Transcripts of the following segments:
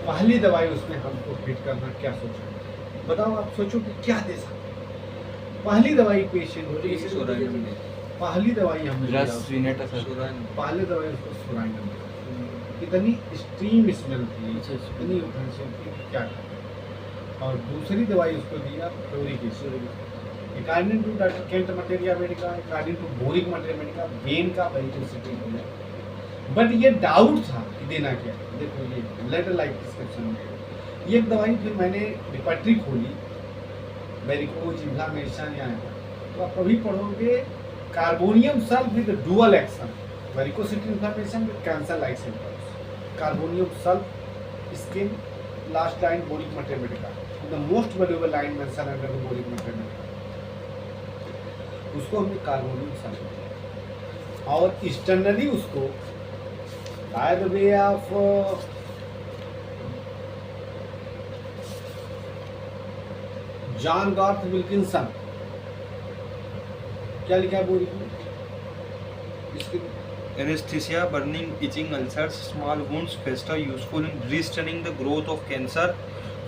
पहली दवाई उसमें हमको हिट करना क्या सोचा, बताओ आप सोचो कि क्या दे सकते। पहली दवाई पेशेंट पहली दवाई हमने पहले दवाई उसको सुराइन, इतनी स्ट्रीम स्मेल थी, इतनी ऑफेंसिव थी कि क्या करें। और दूसरी दवाई उसको दिया fluoric acid, according to doctor Kent materia medica, according to Boericke materia medica, vein का पेरिटोसिटी हो जाए। बट ये डाउट था कि देना क्या है। देखो ये लेटर लाइक डिस्क्रिप्शन में ये दवाई, फिर मैंने रिपर्टरी खोली, वेरिकोज इन्फ्लेमेशन या तो आप कभी पढ़ोगे carboneum sulph with dual action, varicosity inflammation with cancer like symptoms, carboneum sulph skin, last line Boericke materia medica, the most valuable line mention under the Boericke materia medica, उसको हमने carboneum sulph दिया। और externally उसको by the way of John Garth Wilkinson, क्या लिखा है boric में इसके Anesthesia, burning, itching, ulcers, small wounds, festa, useful in restraining the growth of cancer,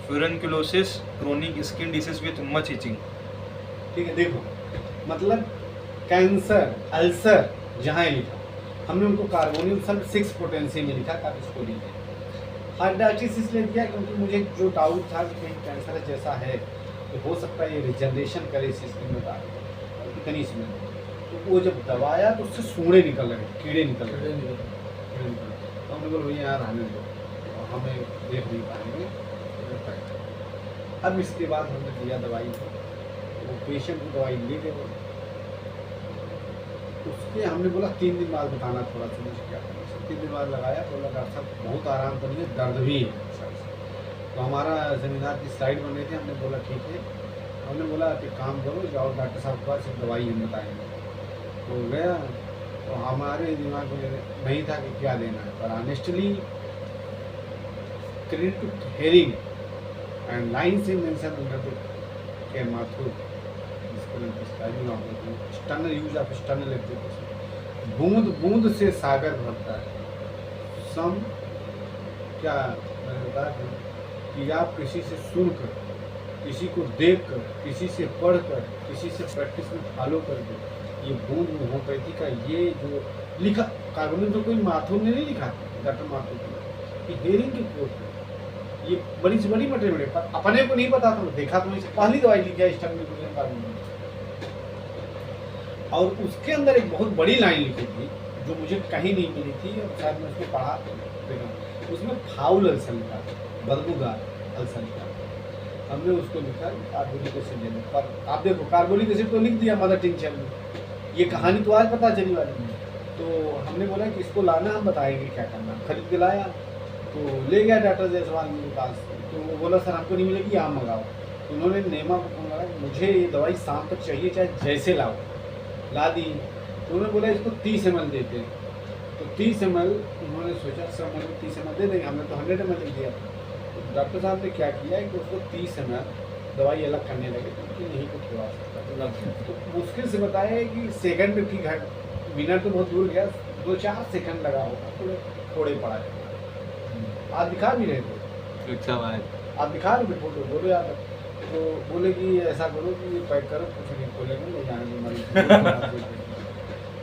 furunculosis, chronic skin disease with much itching. ठीक है, देखो मतलब कैंसर, अल्सर जहाँ लिखा, हमने उनको कार्बोनियम सल्फ 6 पोटेंसी में लिखा था, इसको लीजिए। हार्डाइटिस इसलिए दिया क्योंकि मुझे जो डाउट था कि कहीं कैंसर जैसा है तो हो सकता है ये रिजनरेशन करे इस स्किन में डाल, इतनी इसमें तो वो जब दबाया तो उससे सूढ़े निकल रहे, कीड़े निकल रहे, तो हमने बोला भैया यार रहने दो, हमें देख नहीं पाएंगे। अब इसके बाद हमने दिया दवाई को, वो पेशेंट को दवाई ले गए, उसके हमने बोला 3 दिन बाद बताना थोड़ा सा मुझे क्या करना। 3 दिन बाद लगाया, बोला डॉक्टर साहब बहुत आराम तो नहीं है, दर्द भी है सर से। तो हमारा सेमिनार की स्लाइड बन रही थी, हमने बोला ठीक है, हमने बोला कि काम करो, जाओ डॉक्टर साहब के पास, दवाई हम बताएंगे। तो गया, तो हमारे दिमाग में नहीं था कि क्या देना है, पर honestly credit to Hering and line से मेंशन अंडर द केयर माथुर स्टनर यूज ऑफ स्टनर एप्लीकेशन, बूंद बूंद से सागर भरता है। सम क्या मैंने बताया कि आप किसी से सुनकर, किसी को देखकर, किसी से पढ़कर, किसी से प्रैक्टिस में फॉलो करके, ये बूंद होम्योपैथी का ये जो लिखा कार्बोनियम तो कोई माथुर ने नहीं लिखा, डॉक्टर माथुर की हेयरिंग की कोर्स में, ये बड़ी से बड़ी मटेरियल पर अपने को नहीं पता था, देखा तो इसे पहली दवाई लिखी है स्टर्न कार्बोनियम। और उसके अंदर एक बहुत बड़ी लाइन लिखी थी जो मुझे कहीं नहीं मिली थी, और शायद मैं उसको पढ़ा देखा, उसमें फाउल अल्सर लिखा, बदबूदार अल्सर लिखा, हमने उसको लिखा कार्बोनिक एसिड लेने पर। आप देखो कार्बोनिक एसिड तो लिख दिया मदर टिंचर में, ये कहानी तो आज पता चली वाली। तो हमने बोला कि इसको लाना, हम बताएंगे क्या करना, खरीद के लाया, तो ले गया डॉक्टर जायसवाल मेरे पास, तो वो बोला सर हमको नहीं मिलेगी, आप मंगाओ। तो उन्होंने नेमा को फोन लगाया, मुझे ये दवाई शाम तक चाहिए, चाहे जैसे लाओ, ला दी। तो उन्होंने बोला इसको 30 ml देते हैं, तो 30 ml उन्होंने सोचा सर मुझे 30 ml दे देंगे, हमने तो 100 ml लिख दिया। तो डॉक्टर साहब ने क्या किया है कि उसको 30 ml दवाई अलग करने लगे, क्योंकि नहीं कुछ हुआ सकता। तो मुश्किल से बताया कि सेकंड की घट, मिनट तो बहुत दूर गया, 2-4 सेकंड लगा होगा, थोड़े पड़ा है। आप दिखा भी रहे थे, आप दिखा रहे थे फोटो, बोलो यार। तो बोले कि ऐसा करो कि ये पैक करो, कुछ नहीं खोलेंगे, ले जाने मरीज।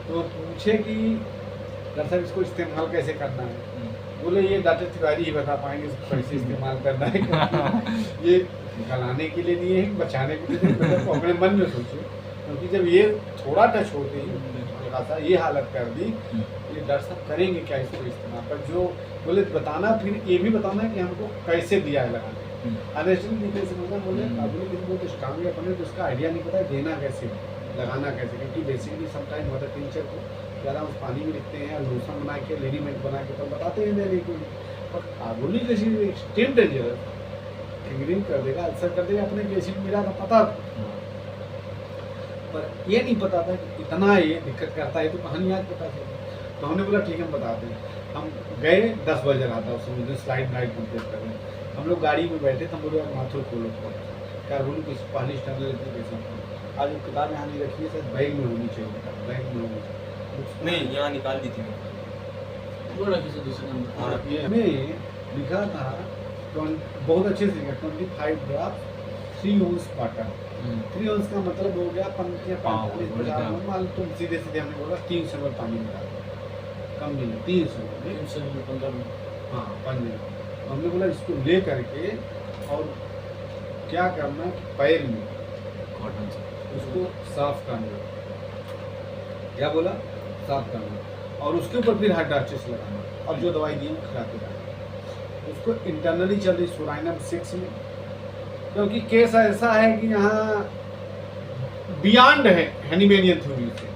तो पूछे कि डॉक्टर साहब इसको इस्तेमाल कैसे करना है, बोले ये डॉक्टर तिवारी ही बता पाएंगे इसको कैसे इस्तेमाल करना है, क्योंकि ये गलाने के लिए नहीं है, बचाने के लिए नहीं। तो अपने मन में सोचे, क्योंकि जब ये थोड़ा टच होते ही सा ये हालत कर दी, ये डॉक्टर साहब करेंगे क्या इसको इस्तेमाल। पर जो बोले बताना, फिर ये भी बताना है कि हमको कैसे दिया है लगाने। अनेस्टली नीचे से बोले कार्बोनिक एसिड बहुत स्ट्रांग है, अपने तो उसका आइडिया नहीं पता है देना कैसे, लगाना कैसे, क्योंकि बेसिकली समटाइम मदर टीचर को ज़्यादा उस पानी में लिखते हैं, लोशन बना के, लेडीमेड बना के तो बताते हैं मेरे को। पर carbonic acid extreme dangerous, fingering कर देगा, अल्सर कर देगा, अपने एसिड मिला था पता था, पर ये नहीं पता था कि इतना ये दिक्कत करता है। तो कहानी आज पता चली, तो हमने बोला ठीक है हम बताते हैं। हम गए 10 बजे रहा था, उसमें मुझे स्लाइड नाइट कंप्लीट कर रहे हैं, हम लोग गाड़ी में बैठे थे, हम बोले माथुर खोलो कार्बोनिक की पहली स्टैंडर्ड एप्लीकेशन। आज वो किताब यहाँ नहीं रखी है, शायद बैग में होनी चाहिए, बैग में होनी चाहिए, नहीं यहाँ निकाल दी थी वो रखी से दूसरे नंबर। ये हमें लिखा था बहुत अच्छे से 25 ड्रॉप 3 ounce वाटर। 3 ounce का मतलब हो गया 45 मान लो तुम सीधे सीधे हमने बोला 300 ml पानी में डालो, कम नहीं 300 ml 15 मिनट, हाँ 5 मिनट। हमने बोला इसको ले करके और क्या करना है, पैर में कॉटन से उसको साफ करना, क्या बोला, साफ करना, और उसके ऊपर फिर हाइड्रास्टिस लगाना, और जो दवाई दी है खिलाते रहना। उसको इंटरनली चल रही सुराइनम 6 में, क्योंकि केस ऐसा है कि यहाँ बियॉन्ड है हैनिमेनियन थ्योरी से।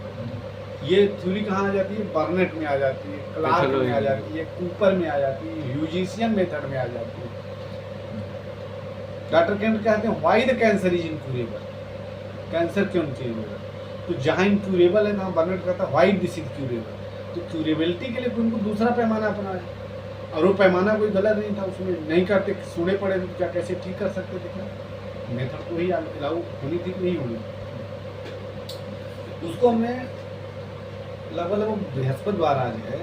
ये थ्योरी कहाँ आ जाती है, बर्नेट में आ जाती है, क्लार्क में आ जाती है, कूपर में आ जाती है, ह्यूजिशियन मेथड में आ जाती है। डॉक्टर केंट कहते हैं why the cancer is incurable, cancer क्यों इनक्यूरेबल, तो जहाँ इनक्यूरेबल है वहाँ बर्नेट कहता है व्हाई दिस इनक्यूरेबल। तो क्यूरेबिलिटी के लिए उनको दूसरा पैमाना अपनाया, और वो पैमाना कोई गलत नहीं था, उसमें नहीं करते, सुने पड़े तो क्या कैसे ठीक कर सकते थे, क्या मेथड तो ही लागू होनी थी कि नहीं होनी। उसको हमने लगभग बृहस्पतिवार आज है,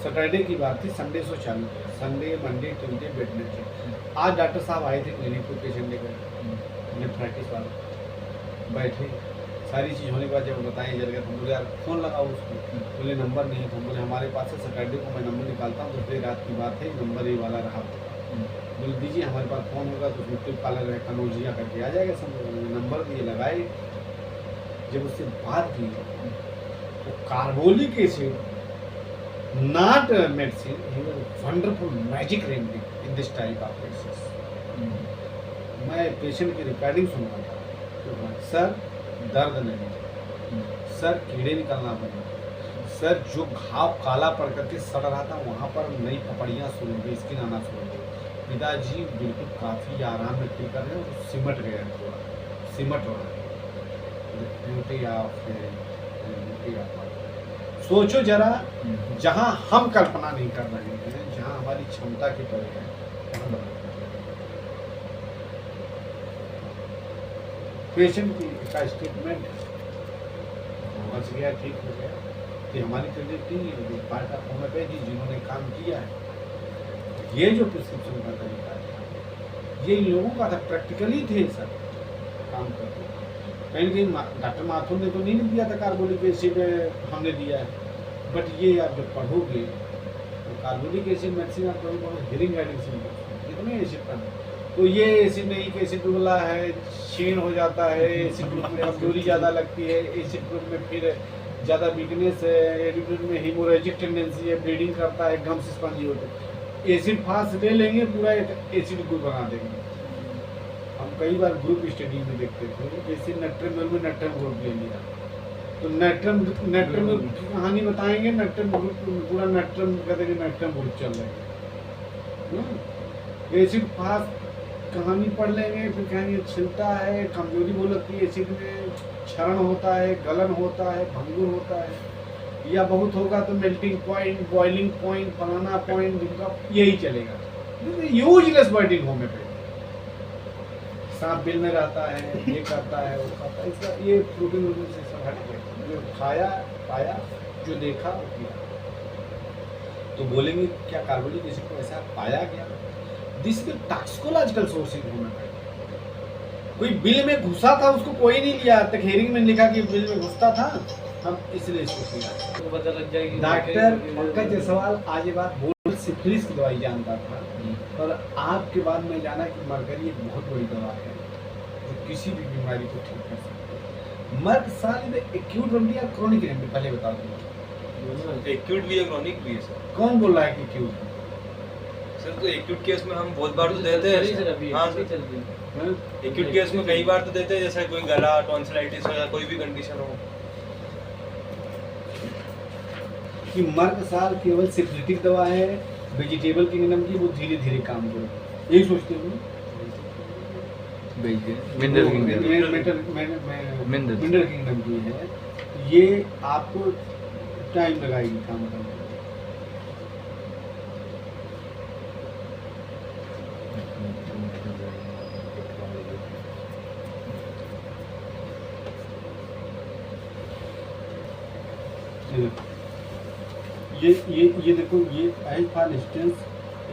सैटरडे की बात थी, संडे से चालू किया, संडे मंडे ट्यूसडे वेडनेसडे। आज डॉक्टर साहब आए थे क्लिनिक को, पेशेंट लेकर नेफ्राइटिस वाला, बैठे, सारी चीज़ होने के बाद जब बताएं जल गया तो हम बोले यार फ़ोन लगाओ उसको, बोले नंबर नहीं है, तो हम बोले हमारे पास है, सैटरडे को मैं नंबर निकालता हूँ, दूसरी रात की बात है, नंबर ये वाला रहा, बोले दीजिए हमारे पास फ़ोन होगा तो उसमें क्लिप कॉलर है, कनौजिया करके आ जाएगा, समझ नंबर दिए, लगाए। जब उससे बात की तो carbolic acid not medicine, he was wonderful magic remedy in this type of cases. मैं पेशेंट की रिकॉर्डिंग सुन रहा था, तो सर दर्द नहीं, सर कीड़े निकलना बंद, सर जो घाव काला पड़ करके सड़ रहा था वहाँ पर नई पपड़ियाँ शुरू हो गई, स्किन आना शुरू हो गई। पिताजी बिल्कुल काफ़ी आराम में फील कर रहे हैं, और सिमट गए हैं, थोड़ा सिमट रहा है। ब्यूटी ऑफ सोचो जरा, जहाँ हम कल्पना नहीं कर रहे हैं, जहाँ हमारी क्षमता के परे है, वहाँ बदल। पेशेंट की का स्टेटमेंट बच गया, ठीक हो गया, कि हमारी क्रेडिट नहीं है, जो पार्ट ऑफ होम्योपैथी जिन्होंने काम किया है, ये जो प्रिस्क्रिप्शन का तरीका है ये इन लोगों का था, प्रैक्टिकली थे सर काम करते। कहीं कहीं डॉक्टर माथुर ने तो नहीं दिया था कार्बोलिक एसिड, हमने दिया है, बट ये आप जब पढ़ोगे तो कार्बोलिक एसिड मेडिसिन आप कभी बहुत हियरिंग एडिक्शन कितने एसिड का, तो ये एसिड नहीं कि एसिड वाला है, क्षीण हो जाता है, एसिड ग्रुप में कमजोरी ज़्यादा लगती है, एसिड ग्रुप में फिर ज़्यादा वीकनेस है, एडिड में हीमोरेजिक टेंडेंसी है, ब्लीडिंग करता है, गम्स स्पंजी होते हैं। एसिड फास्ट ले लेंगे, पूरा एक एसिड ग्रुप बना देंगे। हम कई बार ग्रुप स्टडी में देखते थे, जैसे नट्रम में नट्रम ग्रुप ले लिया, तो नट्रम की कहानी बताएंगे, नट्रम ग्रुप पूरा नट्रम कहते हैं नट्रम ग्रुप चल रहे हैं। एसिड फास्ट कहानी पढ़ लेंगे, फिर कहेंगे छिलता है, कमजोरी वो लगती है, एसिड में क्षरण होता है, गलन होता है, भंगुर होता है, या बहुत होगा तो मेल्टिंग पॉइंट, बॉइलिंग पॉइंट, बनाना पॉइंट, जिनका यही चलेगा। यूजलेस वर्डिंग होम्योपैथी, सांप बिल में रहता है, ये करता है, वो करता है, इसका ये प्रोटीन से सब हट गया, जो खाया पाया, जो देखा वो किया। तो बोलेंगे क्या कार्बोलिक एसिड को ऐसा पाया गया? This is toxicological source in homeopathy. कोई बिल में घुसा था, उसको कोई नहीं लिया, तक हेयरिंग में लिखा कि बिल में घुसता था, हम इसलिए इसको किया, तो पता लग जाएगी। डॉक्टर पंकज जायसवाल आज ये बात बोल सिफिलिस की दवाई जानता था, और आपके बाद में जाना कि मरकरी एक बहुत बड़ी दवा है जो किसी भी बीमारी को ठीक कर सकती है। मर्क साल एक्यूट रेमेडी या क्रोनिक रेमेडी, पहले बता दूँ। एक्यूट भी है, क्रॉनिक भी है सर। कौन बोल रहा है कि एक्यूट? सर तो एक्यूट केस में हम बहुत बार तो देते हैं। हाँ सर, एक्यूट केस में कई बार तो देते हैं, जैसे कोई गला टॉन्सिलाइटिस हो या कोई भी कंडीशन हो। कि मर्क साल केवल सिफिलिटिक दवा है, वेजिटेबल किंगडम की, वो धीरे धीरे काम करो, यही सोचते हो? मिनरल किंगडम की है, ये आपको टाइम लगाएगी काम करने में। ये देखो, ये एज फॉर इंस्टेंस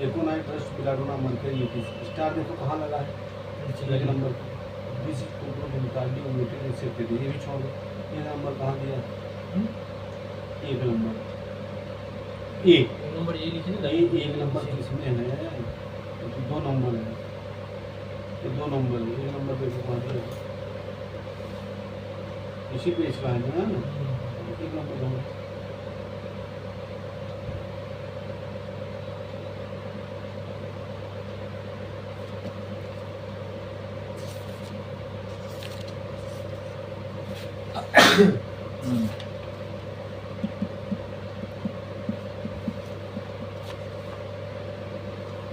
एकोनाइट ट्रस्ट बिलाडोना मरकरी स्टार देखो कहाँ लगा है, एक नंबर पे। बीस टोटो को निकाल दी और मीटर से दे दी, ये भी छोड़ दो। ये नंबर कहाँ दिया, एक नंबर एक नंबर ये लिखे ना, ये एक नंबर तो इसमें है, तो 2 नंबर है, ये 2 नंबर है, एक नंबर देखो कहाँ दिया, इसी पे इसका है ना, एक नंबर दो।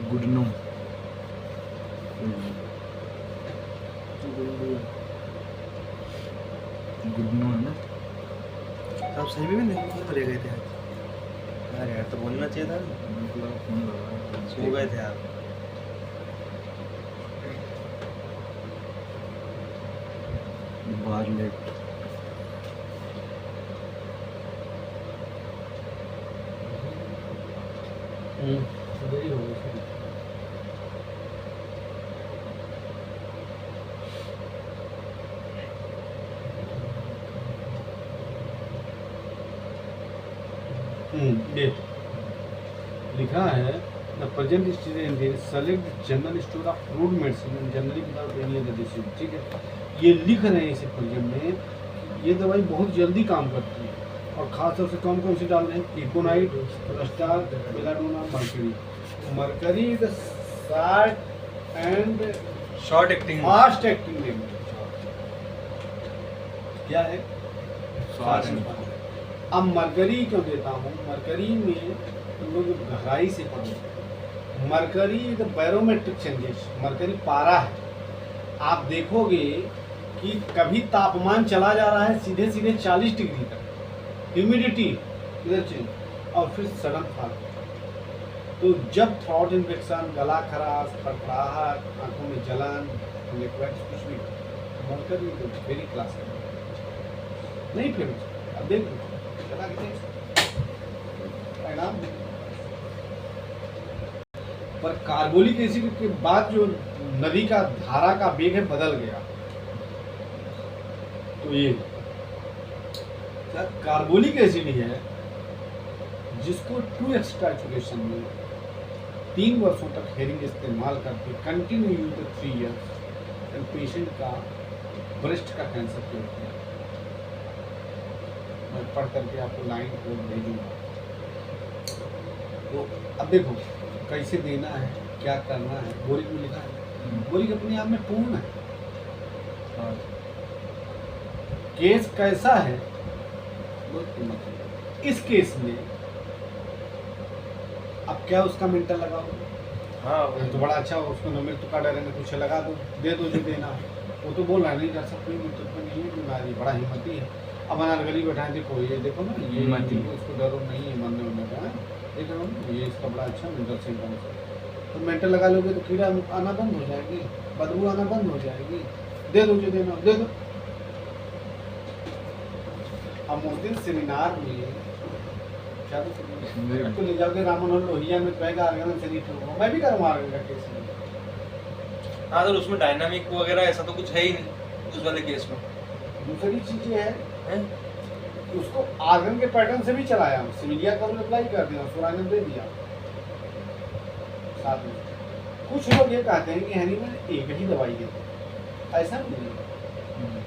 गुडनू गुडनू है ना। आप सही में नहीं बोले गए थे यार, यार तो बोलना चाहिए था, सो गए थे आप। बारलेट देरी हो गई। ये लिखा है the present student select general store of fruit medicine and generally without any other disease. ठीक है, ये लिख रहे हैं इसे प्रेजेंट में, ये दवाई बहुत जल्दी काम करती है और खास तौर से कौन कौन सी डाल रहे हैं, इकोनाइट, स्टार, belladonna, mercury. Mercury is short and short acting fast acting क्या है, अब मरकरी क्यों देता हूँ, मरकरी में तुम लोग गहराई से पढ़ो। Mercury the barometric changes, mercury पारा है। आप देखोगे कि कभी तापमान चला जा रहा है सीधे सीधे 40 डिग्री तक, ह्यूमिडिटी इधर चेंज और फिर सडन फॉल। तो जब थ्रॉट इन्फेक्शन, गला खराश, खड़खड़ाहट, आंखों में जलन, लिक्विड्स कुछ भी, मरकरी तो वेरी क्लास है, नहीं फेमस। अब देख लो चला के परिणाम, पर कार्बोलिक एसिड के बाद जो नदी का धारा का वेग है बदल गया। तो ये कार्बोलिक एसिड ही है जिसको 2x टाइट्रेशन में 3 वर्षों तक हेरिंग इस्तेमाल करके continue use 3 years and patient का ब्रेस्ट का कैंसर क्योर किया। मैं पढ़ करके आपको लाइन कोड भेजूंगा। तो अब देखो कैसे देना है, क्या करना है, बोरिक में लिखा है। बोरिक अपने आप में पूर्ण है। केस कैसा है, इस केस में अब क्या उसका मेंटल लगाओ, हाँ तो बड़ा अच्छा हो, उसको नंबर तो का डरे कुछ लगा दो, दे दो जो देना है। वो तो बोल रहा नहीं कर सकते, तो नहीं है बीमारी, बड़ा हिम्मती है। अब अनारकली बैठाए, देखो ये देखो ना, ये इसको डरो नहीं है मरने उड़ने का, देख रहे हो ये इसका बड़ा अच्छा मेंटल सिम्टम्स है। तो मेंटल लगा लोगे तो कीड़ा आना बंद हो जाएगी, बदबू आना बंद हो जाएगी। दे दो जो देना दे दो। हम उस दिन सेमिनार में क्या तो ले जाओगे रामन और लोहिया में कहेगा आर्गन से नहीं ठोको, मैं भी करूँगा आर्गन का केस में। हाँ, तो उसमें डायनामिक वगैरह ऐसा तो कुछ है ही नहीं उस वाले केस में। दूसरी चीजें है उसको आर्गन के पैटर्न से भी चलाया, सिविलिया का अप्लाई कर दिया, सुराइन दे दिया साथ में। कुछ लोग ये कहते हैं कि हैनी में एक ही दवाई देते, ऐसा नहीं है।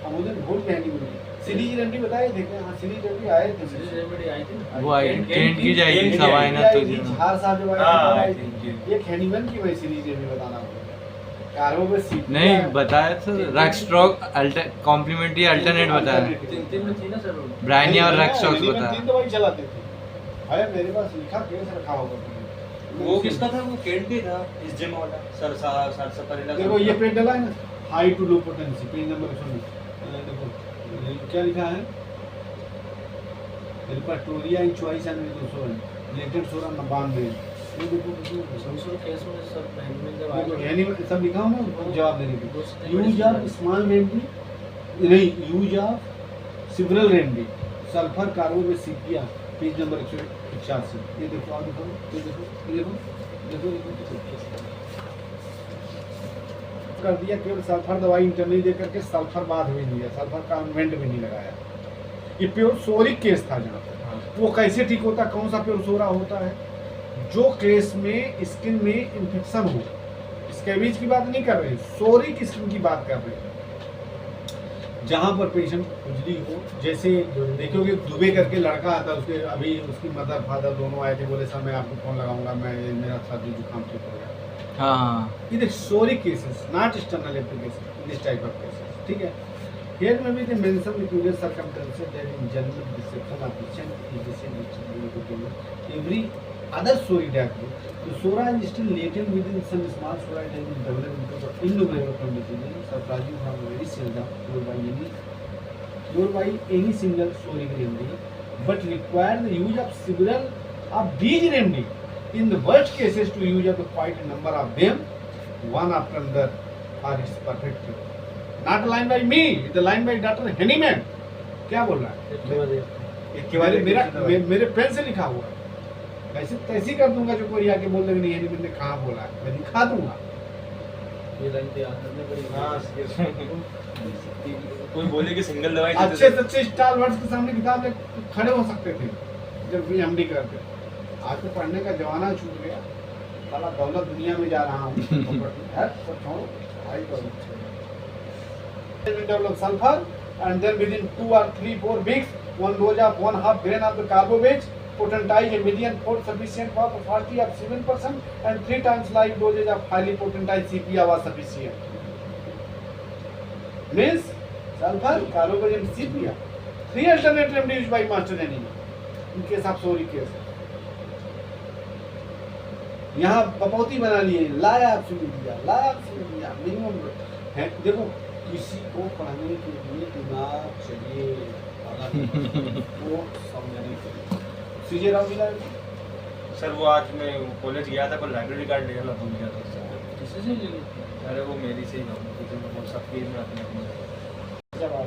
हम मुझे भूल के हैनी में सीरीज रेमडी बताए थे क्या? हाँ सीरीज रेमडी आए थे, रेमेडी आई थी ना, वो आई टेंट की जाएगी ये सवाई ना तो जी झार साहब जो हाँ, आए I थे, think ये हैनीमैन की वही सीरीज रेमडी बताना होगा। कार्बो पे सीट नहीं बताया सर, रैक स्ट्रोक कॉम्प्लीमेंट्री अल्टरनेट बताया, तीन में थी ना सर वो। ब्राइनिया और रैक स्ट्रोक हैनीमैन बताया। 3 दवाई चलाते थे। अरे मेरे पास लिखा केस रखा होगा। वो किसका था? वो केंट का था, इस जिम वाला सरसा परेला। देखो ये पेज डला है ना, high to low potency, page number 100। देखो क्या लिखा है, रिपर्टोरिया इन चॉइस एंड 200 है, लेटेड 92। ये देखो संसद केस में सब हैंडमेड जब देखो आए यानी सब लिखा हूं ना जवाब देने के लिए। 200 यूज ऑफ स्मॉल रेमडी नहीं, use of several remedy, sulphur कार्बोबेसिकिया, पेज नंबर 185। ये देखो आप देखो, ये देखो, ये देखो, देखो कर दिया, केवल सल्फर दवाई इंटरनली दे करके सल्फर बाद में दिया, सल्फर का इन्वेंट भी नहीं लगाया। ये प्योर सोरिक केस था जहाँ पर। वो कैसे ठीक होता, कौन सा प्योर सोरा होता है? जो केस में स्किन में इन्फेक्शन हो, स्कैबिज की बात नहीं कर रहे, सोरिक स्किन की बात कर रहे हैं, जहाँ पर पेशेंट खुजली हो। जैसे देखोगे दुबे करके लड़का आता, उसके अभी उसकी मदर फादर दोनों आए थे, बोले सर मैं आपको फोन लगाऊंगा, मैं मेरा सर्दी जुकाम ठीक हो गया। हाँ ये सोरिक cases, not external application, this type of cases, ठीक है। Here may be the mention the curious circumstances that in general deception of patient is the same every other soric diagnosis. The sora is still latent within some small sora that is developed because of innumerable conditions surprising from very seldom cured by any single soric remedy, but require the use of several of these remedy. In the worst cases, to use up quite a number of them, one after another, for its perfect cure. Not a line by me, it's a line by Dr. Henneman. क्या बोल रहा है? इसके बारे में मेरे pen से लिखा हुआ है। वैसे तैसी कर दूंगा जो कोई आके बोल देगा नहीं हैनीमैन ने कहाँ बोला है, मैं दिखा दूंगा। ये लाइन पे याद करने पड़ेगी। हाँ कोई बोले कि सिंगल दवाई अच्छे से अच्छे स्टार वर्ड्स के सामने किताब ले खड़े हो सकते थे जब भी एमडी करते। आज तो पढ़ने का जमाना छूट गया, साला दौलत दुनिया में जा रहा हूँ। Develop sulfur and then within 2 or 3 4 weeks one dose of 1/2 grain of the carbamate potentize a median force sufficient for 40 of 7% and 3 times like dosage of highly potentized CPA was sufficient. Means sulfur, carbamate, CPA, 3 alternate remedies used by master Henneman in case of soric case. यहाँ पपौती बना लिए, लाया दिया minimum है। देखो किसी को पढ़ने के लिए दिमाग चाहिए, वो समझने के लिए। सीजे राव मिला सर वो आज मैं कॉलेज गया था, पर लाइब्रेरी कार्ड ले गया, भूल गया था उससे। किसी से ले ली थी? अरे वो मेरी से ही था, वो सब पेज में अपने जवाब